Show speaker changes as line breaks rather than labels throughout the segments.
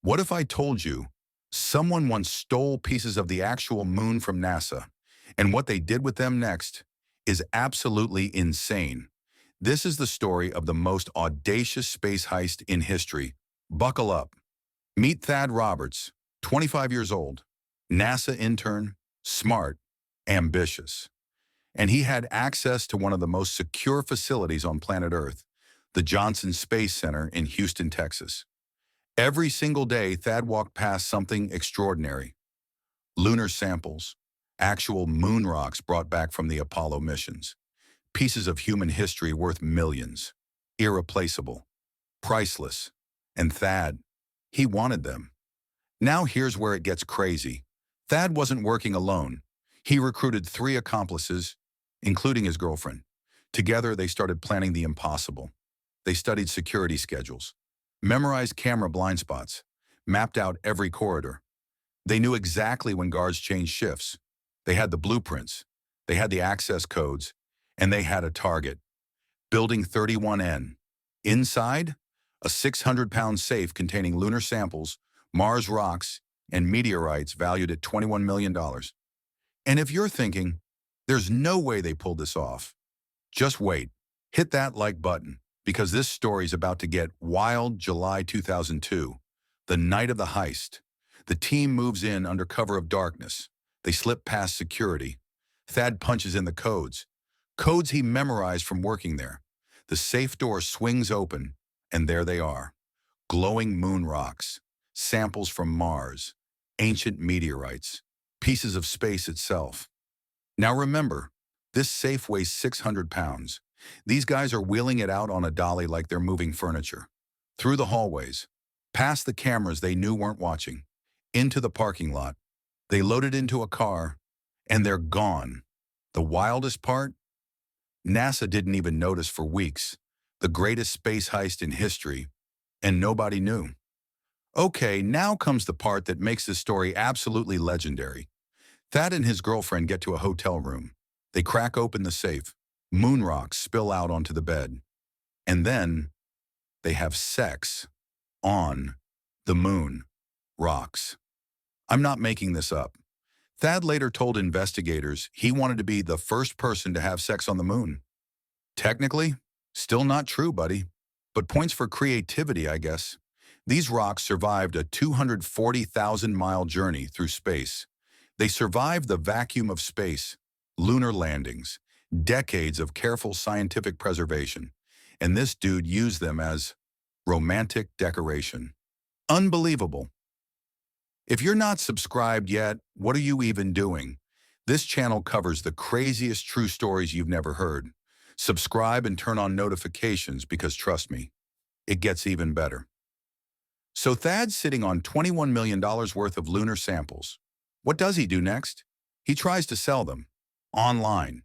What if I told you someone once stole pieces of the actual moon from NASA, and what they did with them next is absolutely insane? This is the story of the most audacious space heist in history. Buckle up. Meet Thad Roberts, 25 years old, NASA intern, smart, ambitious. And he had access to one of the most secure facilities on planet Earth, the Johnson Space Center in Houston, Texas. Every single day, Thad walked past something extraordinary. Lunar samples, actual moon rocks brought back from the Apollo missions, pieces of human history worth millions, irreplaceable, priceless. And Thad, he wanted them. Now here's where it gets crazy. Thad wasn't working alone. He recruited 3 accomplices, including his girlfriend. Together, they started planning the impossible. They studied security schedules, memorized camera blind spots, mapped out every corridor. They knew exactly when guards changed shifts. They had the blueprints, they had the access codes, and they had a target. Building 31N. Inside, a 600-pound safe containing lunar samples, Mars rocks, and meteorites valued at $21 million. And if you're thinking, there's no way they pulled this off, just wait. Hit that like button, because this story's about to get wild. July 2002, the night of the heist. The team moves in under cover of darkness. They slip past security. Thad punches in the codes he memorized from working there. The safe door swings open, and there they are. Glowing moon rocks, samples from Mars, ancient meteorites, pieces of space itself. Now remember, this safe weighs 600 pounds. These guys are wheeling it out on a dolly like they're moving furniture. Through the hallways, past the cameras they knew weren't watching, into the parking lot. They load it into a car, and they're gone. The wildest part? NASA didn't even notice for weeks. The greatest space heist in history, and nobody knew. Okay, now comes the part that makes this story absolutely legendary. Thad and his girlfriend get to a hotel room. They crack open the safe. Moon rocks spill out onto the bed. And then they have sex on the moon rocks. I'm not making this up. Thad later told investigators he wanted to be the first person to have sex on the moon. Technically, still not true, buddy. But points for creativity, I guess. These rocks survived a 240,000-mile journey through space. They survived the vacuum of space, lunar landings, decades of careful scientific preservation, and this dude used them as romantic decoration. Unbelievable. If you're not subscribed yet, what are you even doing? This channel covers the craziest true stories you've never heard. Subscribe and turn on notifications because trust me, it gets even better. So Thad's sitting on $21 million worth of lunar samples. What does he do next? He tries to sell them online.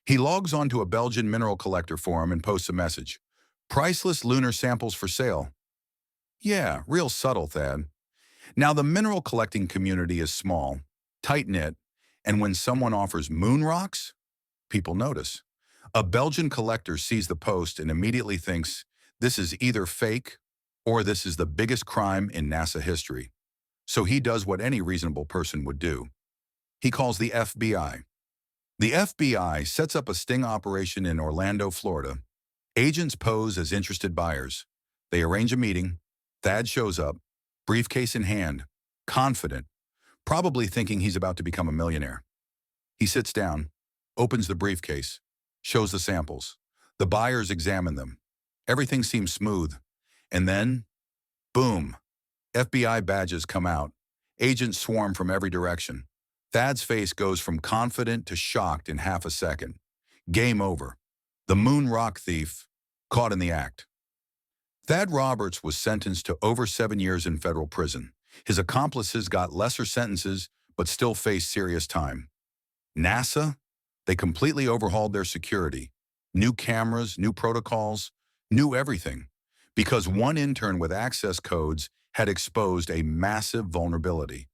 He logs onto a Belgian mineral collector forum and posts a message. Priceless lunar samples for sale. Yeah, real subtle, Thad. Now, the mineral collecting community is small, tight-knit, and when someone offers moon rocks, people notice. A Belgian collector sees the post and immediately thinks this is either fake or this is the biggest crime in NASA history. So he does what any reasonable person would do. He calls the FBI. The FBI sets up a sting operation in Orlando, Florida. Agents pose as interested buyers. They arrange a meeting. Thad shows up, briefcase in hand, confident, probably thinking he's about to become a millionaire. He sits down, opens the briefcase, shows the samples. The buyers examine them. Everything seems smooth. And then, boom, FBI badges come out. Agents swarm from every direction. Thad's face goes from confident to shocked in half a second. Game over. The moon rock thief caught in the act. Thad Roberts was sentenced to over 7 years in federal prison. His accomplices got lesser sentences, but still faced serious time. NASA? They completely overhauled their security. New cameras, new protocols, new everything. Because one intern with access codes had exposed a massive vulnerability.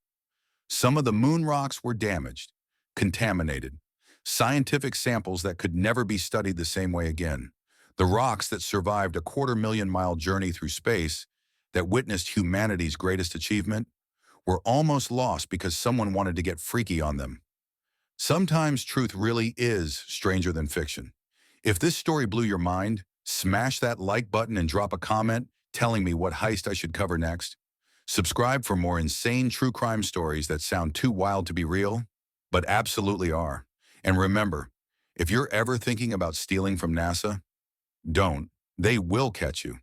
Some of the moon rocks were damaged, contaminated, scientific samples that could never be studied the same way again. The rocks that survived a 250,000-mile journey through space that witnessed humanity's greatest achievement were almost lost because someone wanted to get freaky on them. Sometimes truth really is stranger than fiction. If this story blew your mind, smash that like button and drop a comment telling me what heist I should cover next. Subscribe for more insane true crime stories that sound too wild to be real, but absolutely are. And remember, if you're ever thinking about stealing from NASA, don't. They will catch you,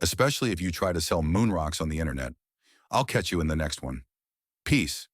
especially if you try to sell moon rocks on the internet. I'll catch you in the next one. Peace.